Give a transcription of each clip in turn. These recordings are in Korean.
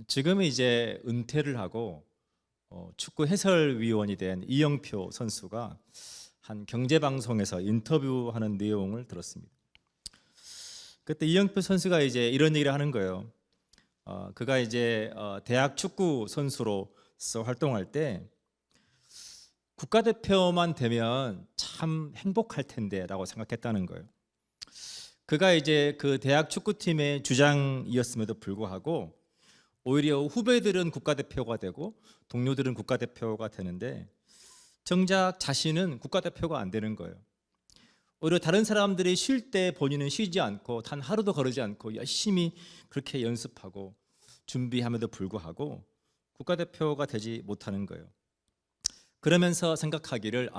지금은 이제 은퇴를 하고 축구 해설위원이 된 이영표 선수가 한 경제방송에서 인터뷰하는 내용을 들었습니다. 그때 이영표 선수가 이제 이런 얘기를 하는 거예요. 그가 이제 대학 축구 선수로서 활동할 때 국가대표만 되면 참 행복할 텐데라고 생각했다는 거예요. 그가 이제 그 대학 축구팀의 주장이었음에도 불구하고 오히려 후배들은 국가대표가 되고 동료들은 국가대표가 되는데 정작 자신은 국가대표가 안 되는 거예요. 오히려 다른 사람들이 쉴 때 본인은 쉬지 않고 단 하루도 거르지 않고 열심히 그렇게 연습하고 준비함에도 불구하고 국가대표가 되지 못하는 거예요. 그러면서 생각하기를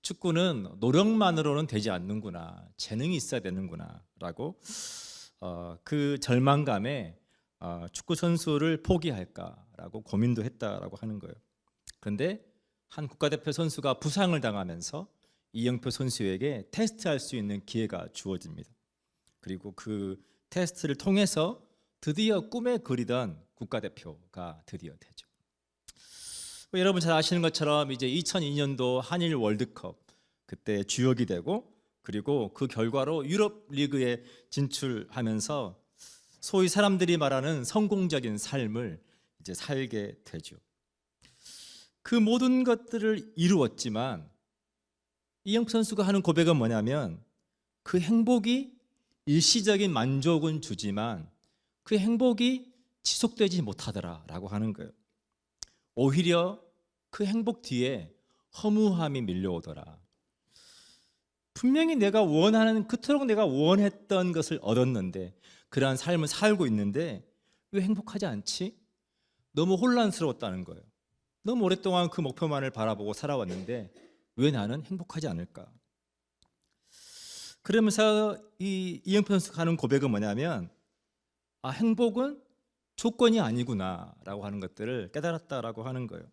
축구는 노력만으로는 되지 않는구나, 재능이 있어야 되는구나 라고 그 절망감에 축구 선수를 포기할까라고 고민도 했다라고 하는 거예요. 그런데 한 국가대표 선수가 부상을 당하면서 이영표 선수에게 테스트할 수 있는 기회가 주어집니다. 그리고 그 테스트를 통해서 드디어 꿈에 그리던 국가대표가 드디어 되죠. 여러분 잘 아시는 것처럼 이제 2002년도 한일 월드컵 그때 주역이 되고 그리고 그 결과로 유럽 리그에 진출하면서 소위 사람들이 말하는 성공적인 삶을 이제 살게 되죠. 그 모든 것들을 이루었지만 이영표 선수가 하는 고백은 뭐냐면 그 행복이 일시적인 만족은 주지만 그 행복이 지속되지 못하더라라고 하는 거예요. 오히려 그 행복 뒤에 허무함이 밀려오더라. 분명히 내가 원하는 그토록 내가 원했던 것을 얻었는데 그러한 삶을 살고 있는데 왜 행복하지 않지? 너무 혼란스러웠다는 거예요. 너무 오랫동안 그 목표만을 바라보고 살아왔는데 왜 나는 행복하지 않을까? 그러면서 이영표 선수가 하는 고백은 뭐냐면 행복은 조건이 아니구나라고 하는 것들을 깨달았다라고 하는 거예요.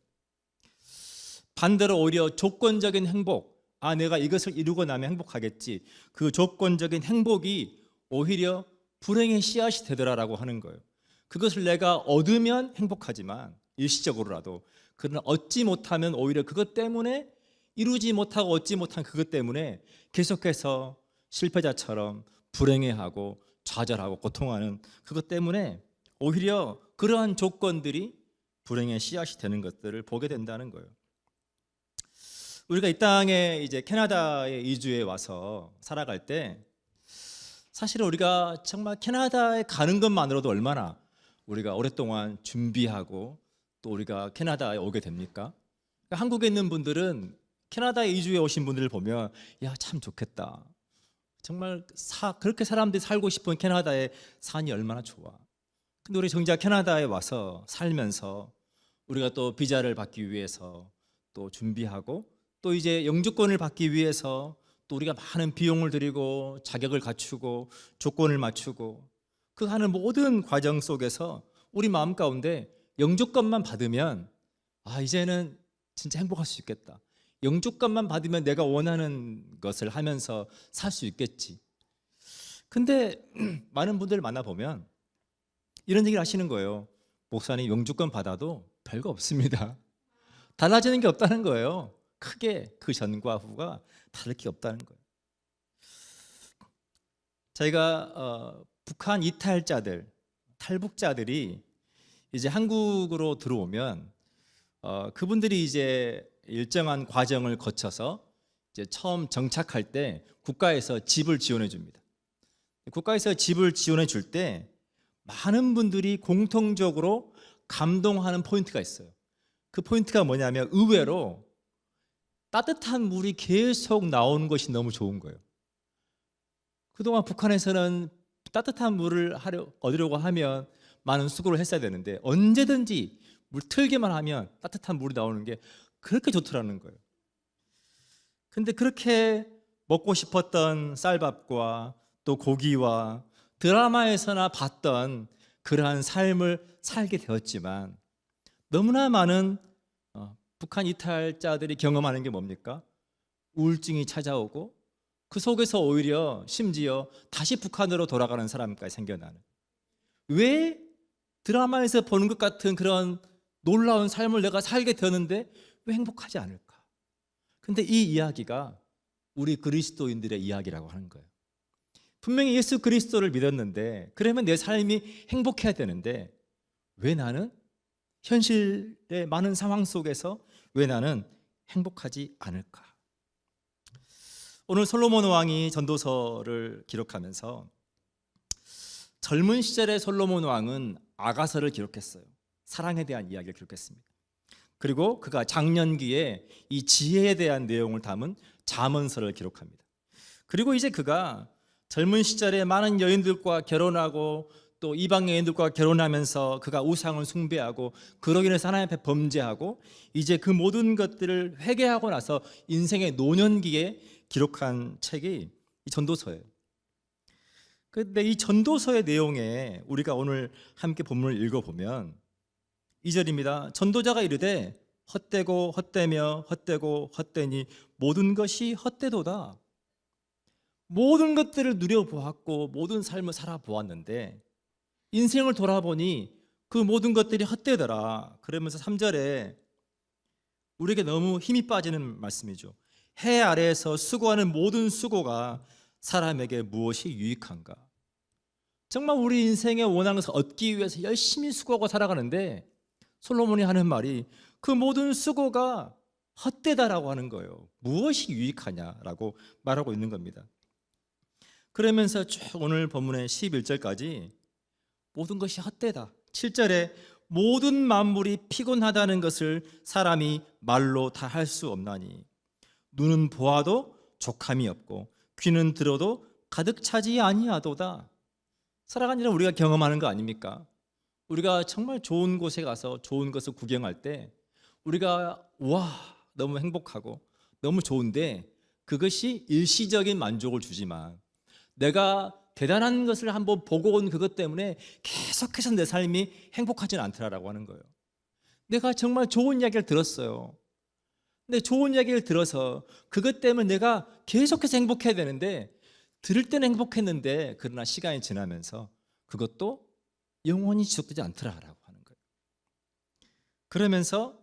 반대로 오히려 조건적인 행복, 내가 이것을 이루고 나면 행복하겠지. 그 조건적인 행복이 오히려 불행의 씨앗이 되더라라고 하는 거예요. 그것을 내가 얻으면 행복하지만 일시적으로라도 그러나 얻지 못하면 오히려 그것 때문에 이루지 못하고 얻지 못한 그것 때문에 계속해서 실패자처럼 불행해하고 좌절하고 고통하는 그것 때문에 오히려 그러한 조건들이 불행의 씨앗이 되는 것들을 보게 된다는 거예요. 우리가 이 땅에 이제 캐나다에 이주해 와서 살아갈 때 사실은 우리가 정말 캐나다에 가는 것만으로도 얼마나 우리가 오랫동안 준비하고 또 우리가 캐나다에 오게 됩니까? 한국에 있는 분들은 캐나다에 이주해 오신 분들을 보면 참 좋겠다. 정말 그렇게 사람들이 살고 싶은 캐나다의 산이 얼마나 좋아. 근데 우리 정작 캐나다에 와서 살면서 우리가 또 비자를 받기 위해서 또 준비하고 또 이제 영주권을 받기 위해서 또 우리가 많은 비용을 들이고 자격을 갖추고 조건을 맞추고 그 하는 모든 과정 속에서 우리 마음 가운데 영주권만 받으면 이제는 진짜 행복할 수 있겠다. 영주권만 받으면 내가 원하는 것을 하면서 살 수 있겠지. 근데 많은 분들을 만나보면 이런 얘기를 하시는 거예요. 목사님, 영주권 받아도 별거 없습니다. 달라지는 게 없다는 거예요. 크게 그 전과 후가 다를 게 없다는 거예요. 저희가 북한 이탈자들, 탈북자들이 이제 한국으로 들어오면 그분들이 이제 일정한 과정을 거쳐서 이제 처음 정착할 때 국가에서 집을 지원해 줍니다. 국가에서 집을 지원해 줄 때 많은 분들이 공통적으로 감동하는 포인트가 있어요. 그 포인트가 뭐냐면 의외로 따뜻한 물이 계속 나오는 것이 너무 좋은 거예요. 그동안 북한에서는 따뜻한 물을 얻으려고 하면 많은 수고를 했어야 되는데 언제든지 물 틀기만 하면 따뜻한 물이 나오는 게 그렇게 좋더라는 거예요. 근데 그렇게 먹고 싶었던 쌀밥과 또 고기와 드라마에서나 봤던 그러한 삶을 살게 되었지만 너무나 많은 북한 이탈자들이 경험하는 게 뭡니까? 우울증이 찾아오고 그 속에서 오히려 심지어 다시 북한으로 돌아가는 사람까지 생겨나는. 왜 드라마에서 보는 것 같은 그런 놀라운 삶을 내가 살게 되었는데 왜 행복하지 않을까? 근데 이 이야기가 우리 그리스도인들의 이야기라고 하는 거예요. 분명히 예수 그리스도를 믿었는데 그러면 내 삶이 행복해야 되는데 왜 나는 현실의 많은 상황 속에서 왜 나는 행복하지 않을까? 오늘 솔로몬 왕이 전도서를 기록하면서 젊은 시절의 솔로몬 왕은 아가서를 기록했어요. 사랑에 대한 이야기를 기록했습니다. 그리고 그가 장년기에 이 지혜에 대한 내용을 담은 잠언서를 기록합니다. 그리고 이제 그가 젊은 시절에 많은 여인들과 결혼하고 또 이방 여인들과 결혼하면서 그가 우상을 숭배하고 그로 인해서 하나님 앞에 범죄하고 이제 그 모든 것들을 회개하고 나서 인생의 노년기에 기록한 책이 이 전도서예요. 그런데 이 전도서의 내용에 우리가 오늘 함께 본문을 읽어보면 2절입니다. 전도자가 이르되 헛되고 헛되며 헛되고 헛되니 모든 것이 헛되도다. 모든 것들을 누려보았고 모든 삶을 살아보았는데 인생을 돌아보니 그 모든 것들이 헛되더라. 그러면서 3절에 우리에게 너무 힘이 빠지는 말씀이죠. 해 아래에서 수고하는 모든 수고가 사람에게 무엇이 유익한가? 정말 우리 인생에 원하는 것을 얻기 위해서 열심히 수고하고 살아가는데 솔로몬이 하는 말이 그 모든 수고가 헛되다라고 하는 거예요. 무엇이 유익하냐라고 말하고 있는 겁니다. 그러면서 쭉 오늘 본문의 11절까지 모든 것이 헛되다. 7절에 모든 만물이 피곤하다는 것을 사람이 말로 다 할 수 없나니 눈은 보아도 족함이 없고 귀는 들어도 가득 차지 아니하도다. 살아가는 우리가 경험하는 거 아닙니까? 우리가 정말 좋은 곳에 가서 좋은 것을 구경할 때 우리가 와 너무 행복하고 너무 좋은데 그것이 일시적인 만족을 주지만 내가 대단한 것을 한번 보고 온 그것 때문에 계속해서 내 삶이 행복하지는 않더라라고 하는 거예요. 내가 정말 좋은 이야기를 들었어요. 근데 좋은 이야기를 들어서 그것 때문에 내가 계속해서 행복해야 되는데 들을 때는 행복했는데 그러나 시간이 지나면서 그것도 영원히 지속되지 않더라라고 하는 거예요. 그러면서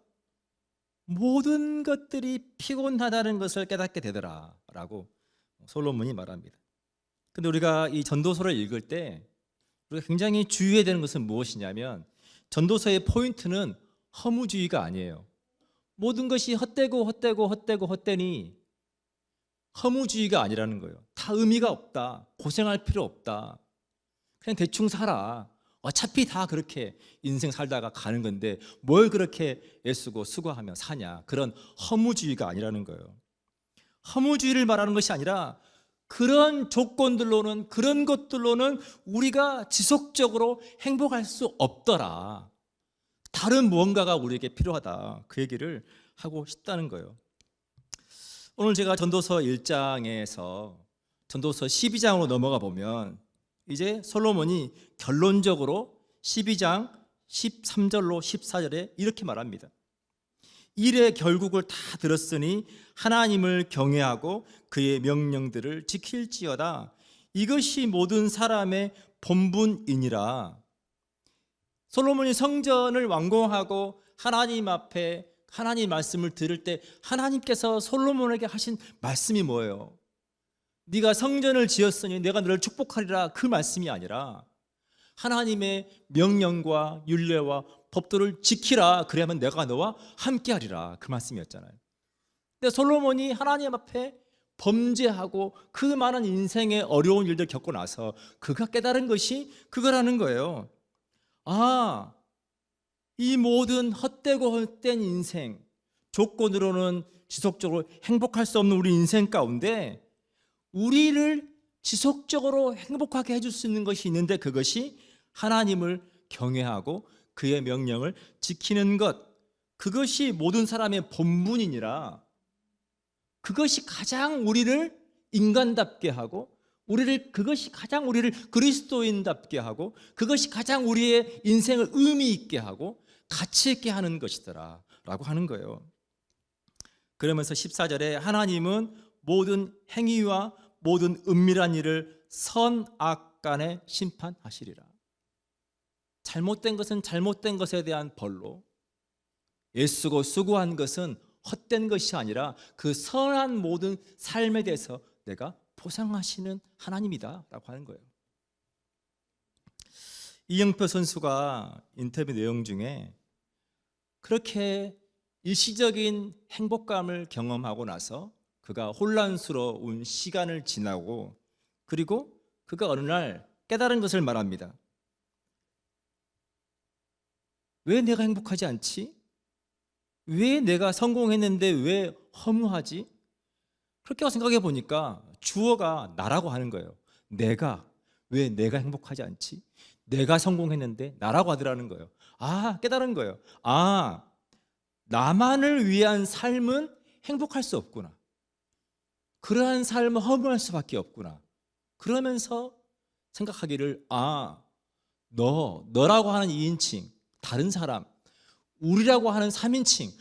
모든 것들이 피곤하다는 것을 깨닫게 되더라라고 솔로몬이 말합니다. 근데 우리가 이 전도서를 읽을 때 우리가 굉장히 주의해야 되는 것은 무엇이냐면 전도서의 포인트는 허무주의가 아니에요. 모든 것이 헛되고 헛되고 헛되고 헛되니 허무주의가 아니라는 거예요. 다 의미가 없다. 고생할 필요 없다. 그냥 대충 살아. 어차피 다 그렇게 인생 살다가 가는 건데 뭘 그렇게 애쓰고 수고하며 사냐. 그런 허무주의가 아니라는 거예요. 허무주의를 말하는 것이 아니라 그런 조건들로는 그런 것들로는 우리가 지속적으로 행복할 수 없더라. 다른 무언가가 우리에게 필요하다. 그 얘기를 하고 싶다는 거예요. 오늘 제가 전도서 1장에서 전도서 12장으로 넘어가 보면 이제 솔로몬이 결론적으로 12장 13절로 14절에 이렇게 말합니다. 일의 결국을 다 들었으니 하나님을 경외하고 그의 명령들을 지킬지어다. 이것이 모든 사람의 본분이니라. 솔로몬이 성전을 완공하고 하나님 앞에 하나님 말씀을 들을 때 하나님께서 솔로몬에게 하신 말씀이 뭐예요? 네가 성전을 지었으니 내가 너를 축복하리라, 그 말씀이 아니라 하나님의 명령과 율례와 법도를 지키라, 그래야만 내가 너와 함께하리라, 그 말씀이었잖아요. 근데 솔로몬이 하나님 앞에 범죄하고 그 많은 인생의 어려운 일들 겪고 나서 그가 깨달은 것이 그거라는 거예요. 아, 이 모든 헛되고 헛된 인생, 조건으로는 지속적으로 행복할 수 없는 우리 인생 가운데 우리를 지속적으로 행복하게 해줄 수 있는 것이 있는데 그것이 하나님을 경외하고 그의 명령을 지키는 것, 그것이 모든 사람의 본분이니라. 그것이 가장 우리를 인간답게 하고 그것이 가장 우리를 그리스도인답게 하고 그것이 가장 우리의 인생을 의미 있게 하고 가치 있게 하는 것이더라 라고 하는 거예요. 그러면서 14절에 하나님은 모든 행위와 모든 은밀한 일을 선악 간에 심판하시리라. 잘못된 것은 잘못된 것에 대한 벌로, 애쓰고 수고한 것은 헛된 것이 아니라 그 선한 모든 삶에 대해서 내가 보상하시는 하나님이다 라고 하는 거예요. 이영표 선수가 인터뷰 내용 중에 그렇게 일시적인 행복감을 경험하고 나서 그가 혼란스러운 시간을 지나고, 그리고 그가 어느 날 깨달은 것을 말합니다. 왜 내가 행복하지 않지? 왜 내가 성공했는데 왜 허무하지? 그렇게 생각해 보니까 주어가 나라고 하는 거예요. 왜 내가 행복하지 않지? 내가 성공했는데 나라고 하더라는 거예요. 깨달은 거예요. 나만을 위한 삶은 행복할 수 없구나. 그러한 삶은 허무할 수밖에 없구나. 그러면서 생각하기를 너라고 하는 2인칭, 다른 사람, 우리라고 하는 3인칭,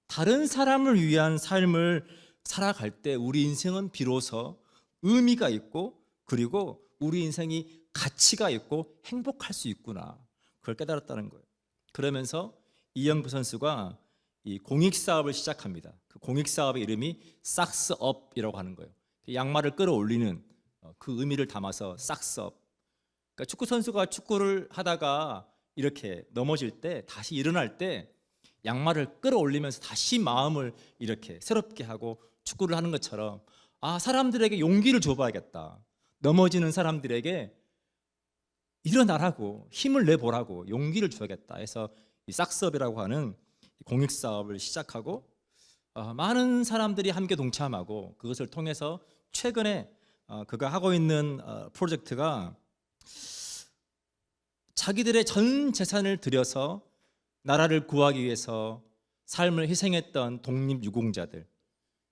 다른 사람을 위한 삶을 살아갈 때 우리 인생은 비로소 의미가 있고, 그리고 우리 인생이 가치가 있고 행복할 수 있구나. 그걸 깨달았다는 거예요. 그러면서 이영표 선수가 이 공익사업을 시작합니다. 그 공익사업의 이름이 삭스업이라고 하는 거예요. 양말을 끌어올리는 그 의미를 담아서 삭스업. 그러니까 축구 선수가 축구를 하다가 이렇게 넘어질 때, 다시 일어날 때 양말을 끌어올리면서 다시 마음을 이렇게 새롭게 하고 축구를 하는 것처럼, 사람들에게 용기를 줘봐야겠다. 넘어지는 사람들에게 일어나라고, 힘을 내보라고 용기를 줘야겠다 해서 이 삭스업이라고 하는 공익사업을 시작하고, 많은 사람들이 함께 동참하고, 그것을 통해서 최근에 그가 하고 있는 프로젝트가 자기들의 전 재산을 들여서 나라를 구하기 위해서 삶을 희생했던 독립유공자들,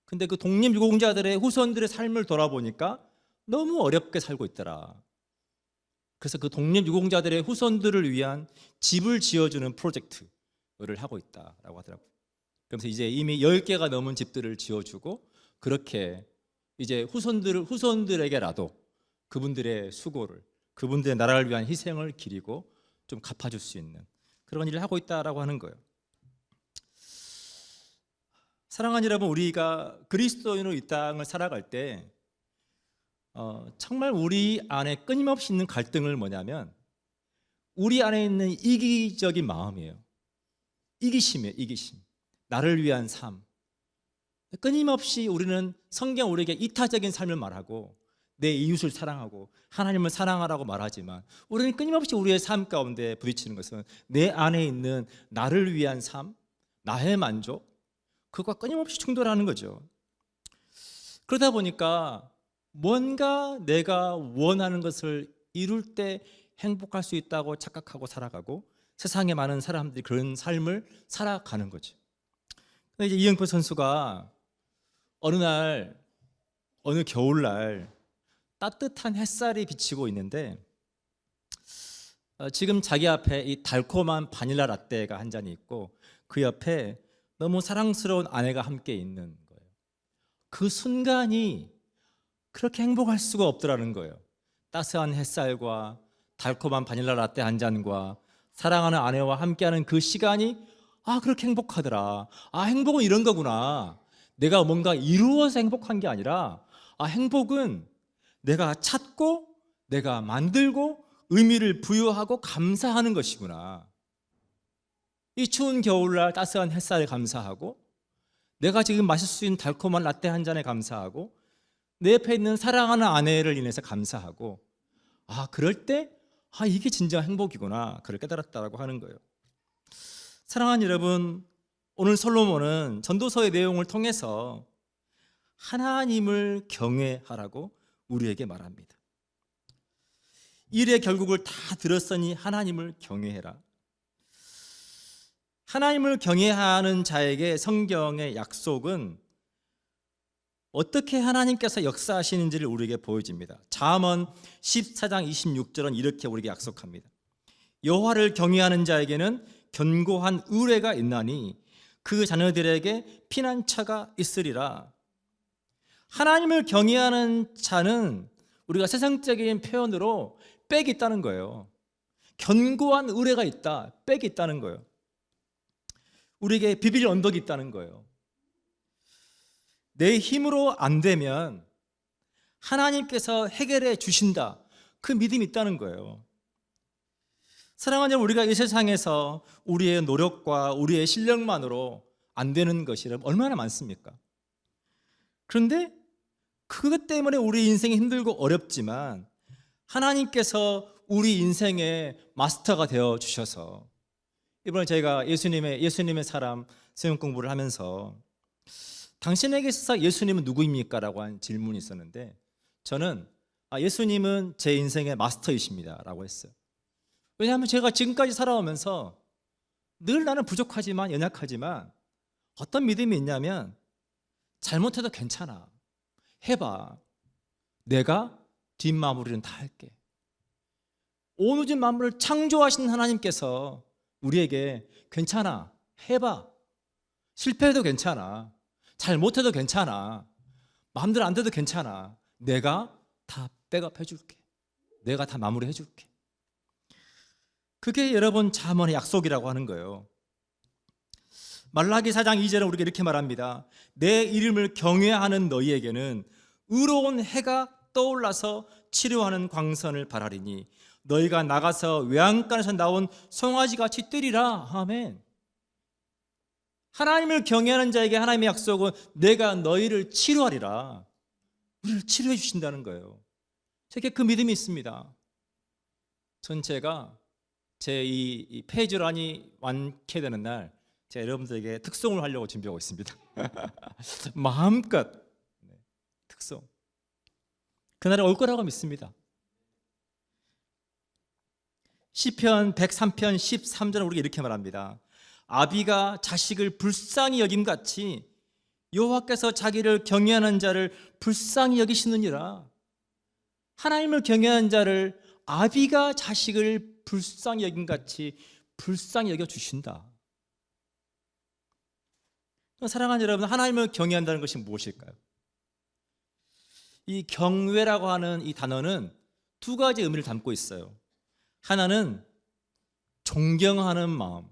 근데 그 독립유공자들의 후손들의 삶을 돌아보니까 너무 어렵게 살고 있더라. 그래서 그 독립유공자들의 후손들을 위한 집을 지어주는 프로젝트를 하고 있다라고 하더라고요. 그래서 이제 이미 10개가 넘은 집들을 지어주고, 그렇게 이제 후손들에게라도 그분들의 수고를, 그분들의 나라를 위한 희생을 기리고 좀 갚아줄 수 있는 그런 일을 하고 있다라고 하는 거예요. 사랑하는 여러분, 우리가 그리스도인으로 이 땅을 살아갈 때 정말 우리 안에 끊임없이 있는 갈등을 뭐냐면, 우리 안에 있는 이기적인 마음이에요. 이기심이에요. 이기심. 나를 위한 삶. 끊임없이 우리는 성경 우리에게 이타적인 삶을 말하고 내 이웃을 사랑하고 하나님을 사랑하라고 말하지만, 우리는 끊임없이 우리의 삶 가운데 부딪히는 것은 내 안에 있는 나를 위한 삶, 나의 만족, 그것과 끊임없이 충돌하는 거죠. 그러다 보니까 뭔가 내가 원하는 것을 이룰 때 행복할 수 있다고 착각하고 살아가고, 세상에 많은 사람들이 그런 삶을 살아가는 거죠. 근데 이제 이영표 선수가 어느 겨울날 따뜻한 햇살이 비치고 있는데, 지금 자기 앞에 이 달콤한 바닐라 라떼가 한 잔이 있고, 그 옆에 너무 사랑스러운 아내가 함께 있는 거예요. 그 순간이 그렇게 행복할 수가 없더라는 거예요. 따스한 햇살과 달콤한 바닐라 라떼 한 잔과 사랑하는 아내와 함께하는 그 시간이 그렇게 행복하더라. 행복은 이런 거구나. 내가 뭔가 이루어서 행복한 게 아니라, 행복은 내가 찾고 내가 만들고 의미를 부여하고 감사하는 것이구나. 이 추운 겨울날 따스한 햇살에 감사하고, 내가 지금 마실 수 있는 달콤한 라떼 한 잔에 감사하고, 내 옆에 있는 사랑하는 아내를 인해서 감사하고, 그럴 때 이게 진정 행복이구나, 그걸 깨달았다고 하는 거예요. 사랑하는 여러분, 오늘 솔로몬은 전도서의 내용을 통해서 하나님을 경외하라고 우리에게 말합니다. 일의 결국을 다 들었으니 하나님을 경외해라. 하나님을 경외하는 자에게 성경의 약속은 어떻게 하나님께서 역사하시는지를 우리에게 보여줍니다. 잠언 14장 26절은 이렇게 우리에게 약속합니다. 여호와를 경외하는 자에게는 견고한 의뢰가 있나니 그 자녀들에게 피난처가 있으리라. 하나님을 경외하는 자는 우리가 세상적인 표현으로 빽이 있다는 거예요. 견고한 의뢰가 있다, 백이 있다는 거예요. 우리에게 비빌 언덕이 있다는 거예요. 내 힘으로 안 되면 하나님께서 해결해 주신다, 그 믿음이 있다는 거예요. 사랑하는 여러분, 우리가 이 세상에서 우리의 노력과 우리의 실력만으로 안 되는 것이 얼마나 많습니까? 그런데 그것 때문에 우리 인생이 힘들고 어렵지만 하나님께서 우리 인생의 마스터가 되어 주셔서, 이번에 저희가 예수님의 사람 성경 공부를 하면서 당신에게 있어서 예수님은 누구입니까? 라고 한 질문이 있었는데, 저는 예수님은 제 인생의 마스터이십니다 라고 했어요. 왜냐하면 제가 지금까지 살아오면서 늘 나는 부족하지만, 연약하지만 어떤 믿음이 있냐면, 잘못해도 괜찮아, 해봐, 내가 뒷마무리는 다 할게. 온 우주 만물을 창조하신 하나님께서 우리에게 괜찮아, 해봐, 실패해도 괜찮아, 잘못해도 괜찮아, 마음대로 안 돼도 괜찮아, 내가 다 백업해 줄게, 내가 다 마무리해 줄게. 그게 여러분 잠언의 약속이라고 하는 거예요. 말라기 4장 2절은 우리가 이렇게 말합니다. 내 이름을 경외하는 너희에게는 의로운 해가 떠올라서 치료하는 광선을 바라리니 너희가 나가서 외양간에서 나온 송아지같이 뜨리라. 아멘. 하나님을 경외하는 자에게 하나님의 약속은 내가 너희를 치료하리라, 우리를 치료해 주신다는 거예요. 제게 그 믿음이 있습니다. 전체가 제 이 페이지란이 완쾌되는 날 제가 여러분들에게 특송을 하려고 준비하고 있습니다. 마음껏 특송, 그날에 올 거라고 믿습니다. 시편 103편 13절은 우리가 이렇게 말합니다. 아비가 자식을 불쌍히 여김같이 여호와께서 자기를 경외하는 자를 불쌍히 여기시느니라. 하나님을 경외하는 자를 아비가 자식을 불쌍히 여김같이 불쌍히 여겨주신다. 사랑하는 여러분, 하나님을 경외한다는 것이 무엇일까요? 이 경외라고 하는 이 단어는 두 가지 의미를 담고 있어요. 하나는 존경하는 마음,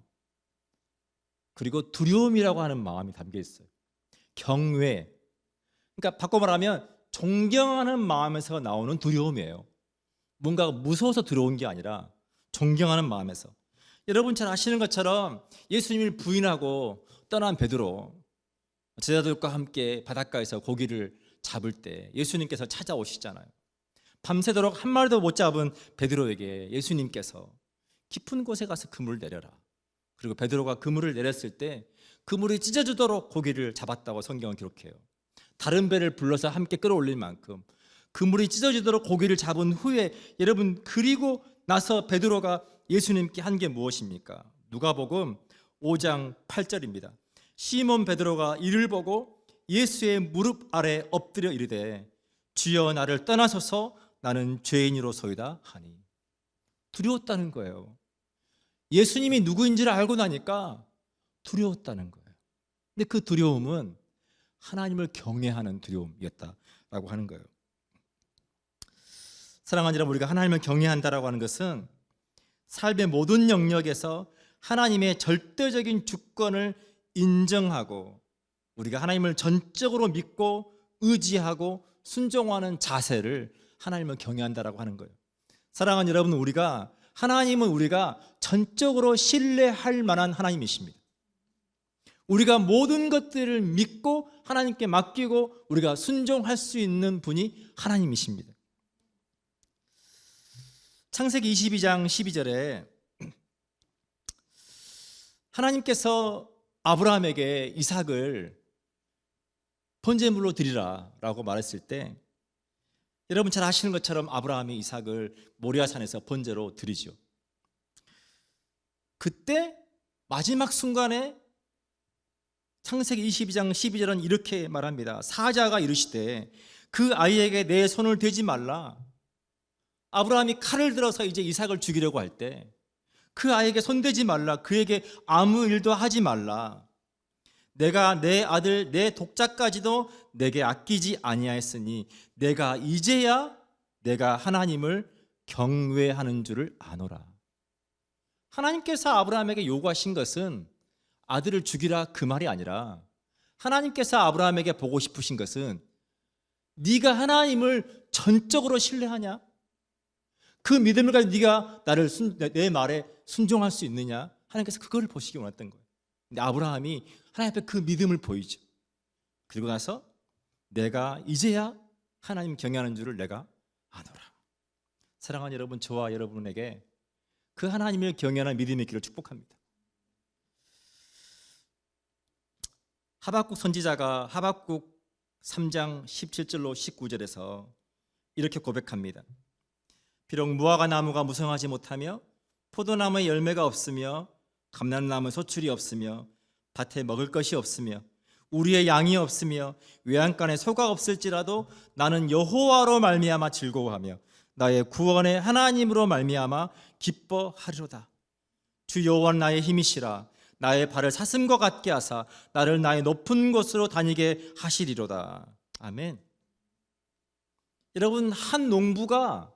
그리고 두려움이라고 하는 마음이 담겨 있어요. 경외, 그러니까 바꿔 말하면 존경하는 마음에서 나오는 두려움이에요. 뭔가 무서워서 두려운 게 아니라 존경하는 마음에서. 여러분 잘 아시는 것처럼 예수님을 부인하고 떠난 베드로, 제자들과 함께 바닷가에서 고기를 잡을 때 예수님께서 찾아오시잖아요. 밤새도록 한 마리도 못 잡은 베드로에게 예수님께서 깊은 곳에 가서 그물을 내려라, 그리고 베드로가 그물을 내렸을 때 그물이 찢어지도록 고기를 잡았다고 성경은 기록해요. 다른 배를 불러서 함께 끌어올릴 만큼 그물이 찢어지도록 고기를 잡은 후에, 여러분, 그리고 나서 베드로가 예수님께 한 게 무엇입니까? 누가복음 5장 8절입니다. 시몬 베드로가 이를 보고 예수의 무릎 아래 엎드려 이르되 주여 나를 떠나소서 나는 죄인이로소이다 하니. 두려웠다는 거예요. 예수님이 누구인지를 알고 나니까 두려웠다는 거예요. 근데 그 두려움은 하나님을 경외하는 두려움이었다라고 하는 거예요. 사랑하는 여러분, 우리가 하나님을 경외한다라고 하는 것은 삶의 모든 영역에서 하나님의 절대적인 주권을 인정하고 우리가 하나님을 전적으로 믿고 의지하고 순종하는 자세를 하나님을 경외한다라고 하는 거예요. 사랑하는 여러분, 하나님은 우리가 전적으로 신뢰할 만한 하나님이십니다. 우리가 모든 것들을 믿고 하나님께 맡기고 우리가 순종할 수 있는 분이 하나님이십니다. 창세기 22장 12절에 하나님께서 아브라함에게 이삭을 번제물로 드리라 라고 말했을 때, 여러분 잘 아시는 것처럼 아브라함이 이삭을 모리아산에서 번제로 드리죠. 그때 마지막 순간에 창세기 22장 12절은 이렇게 말합니다. 사자가 이르시되 그 아이에게 내 손을 대지 말라. 아브라함이 칼을 들어서 이제 이삭을 죽이려고 할 때 그 아이에게 손대지 말라, 그에게 아무 일도 하지 말라. 내가 내 아들 내 독자까지도 내게 아끼지 아니하였으니 내가 이제야 내가 하나님을 경외하는 줄을 아노라. 하나님께서 아브라함에게 요구하신 것은 아들을 죽이라 그 말이 아니라, 하나님께서 아브라함에게 보고 싶으신 것은 네가 하나님을 전적으로 신뢰하냐? 그 믿음을 가지고 네가 내 말에 순종할 수 있느냐? 하나님께서 그걸 보시기 원했던 거예요. 근데 아브라함이 하나님 앞에 그 믿음을 보이죠. 그리고 나서 내가 이제야 하나님 경외하는 줄을 내가 아노라. 사랑하는 여러분, 저와 여러분에게 그 하나님을 경외하는 믿음의 길을 축복합니다. 하박국 선지자가 하박국 3장 17절로 19절에서 이렇게 고백합니다. 비록 무화과 나무가 무성하지 못하며 포도나무에 열매가 없으며 감람나무 소출이 없으며 밭에 먹을 것이 없으며 우리의 양이 없으며 외양간에 소가 없을지라도 나는 여호와로 말미암아 즐거워하며 나의 구원의 하나님으로 말미암아 기뻐하리로다. 주 여호와는 나의 힘이시라. 나의 발을 사슴과 같게 하사 나를 나의 높은 곳으로 다니게 하시리로다. 아멘. 여러분, 한 농부가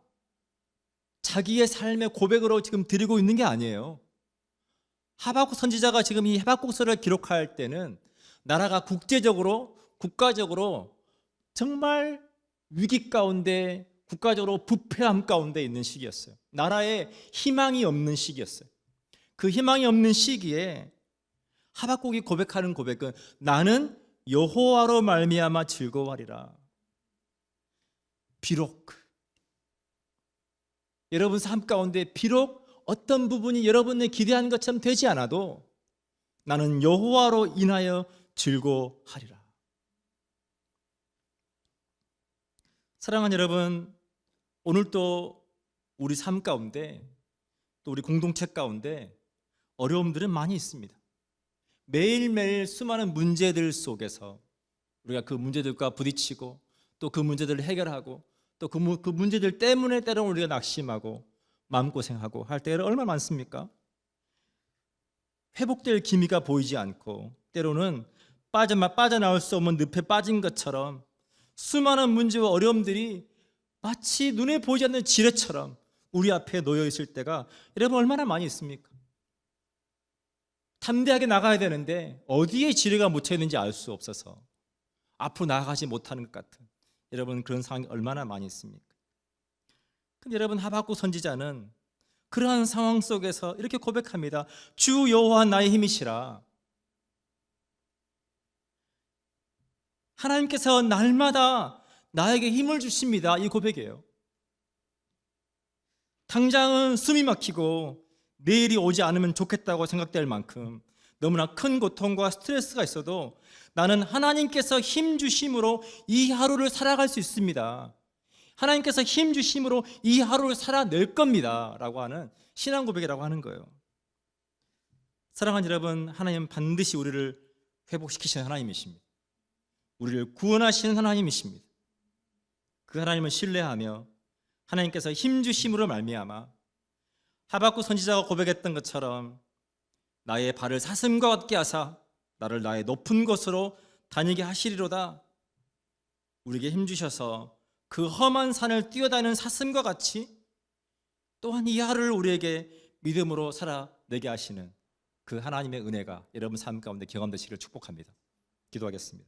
자기의 삶의 고백으로 지금 드리고 있는 게 아니에요. 하박국 선지자가 지금 이 하박국서를 기록할 때는 나라가 국제적으로, 국가적으로 정말 위기 가운데, 국가적으로 부패함 가운데 있는 시기였어요. 나라에 희망이 없는 시기였어요. 그 희망이 없는 시기에 하박국이 고백하는 고백은 나는 여호와로 말미암아 즐거워하리라. 비록 여러분 삶 가운데 비록 어떤 부분이 여러분의 기대한 것처럼 되지 않아도 나는 여호와로 인하여 즐거워하리라. 사랑하는 여러분, 오늘도 우리 삶 가운데 또 우리 공동체 가운데 어려움들은 많이 있습니다. 매일매일 수많은 문제들 속에서 우리가 그 문제들과 부딪히고 또 그 문제들을 해결하고 또 그 문제들 때문에 때로는 우리가 낙심하고 마음고생하고 할 때가 얼마나 많습니까? 회복될 기미가 보이지 않고 때로는 빠져나올 수 없는 늪에 빠진 것처럼 수많은 문제와 어려움들이 마치 눈에 보이지 않는 지뢰처럼 우리 앞에 놓여 있을 때가 여러분 얼마나 많이 있습니까? 담대하게 나가야 되는데 어디에 지뢰가 묻혀 있는지 알 수 없어서 앞으로 나아가지 못하는 것 같은 여러분 그런 상황이 얼마나 많이 있습니까? 근데 여러분 하박국 선지자는 그러한 상황 속에서 이렇게 고백합니다. 주 여호와 나의 힘이시라. 하나님께서 날마다 나에게 힘을 주십니다. 이 고백이에요. 당장은 숨이 막히고 내일이 오지 않으면 좋겠다고 생각될 만큼 너무나 큰 고통과 스트레스가 있어도 나는 하나님께서 힘 주심으로 이 하루를 살아갈 수 있습니다. 하나님께서 힘 주심으로 이 하루를 살아낼 겁니다 라고 하는 신앙 고백이라고 하는 거예요. 사랑하는 여러분, 하나님은 반드시 우리를 회복시키시는 하나님이십니다. 우리를 구원하시는 하나님이십니다. 그 하나님을 신뢰하며 하나님께서 힘 주심으로 말미암아 하박국 선지자가 고백했던 것처럼 나의 발을 사슴과 같게 하사 나를 나의 높은 곳으로 다니게 하시리로다. 우리에게 힘 주셔서 그 험한 산을 뛰어다니는 사슴과 같이 또한 이 하루를 우리에게 믿음으로 살아내게 하시는 그 하나님의 은혜가 여러분 삶 가운데 경험되시기를 축복합니다. 기도하겠습니다.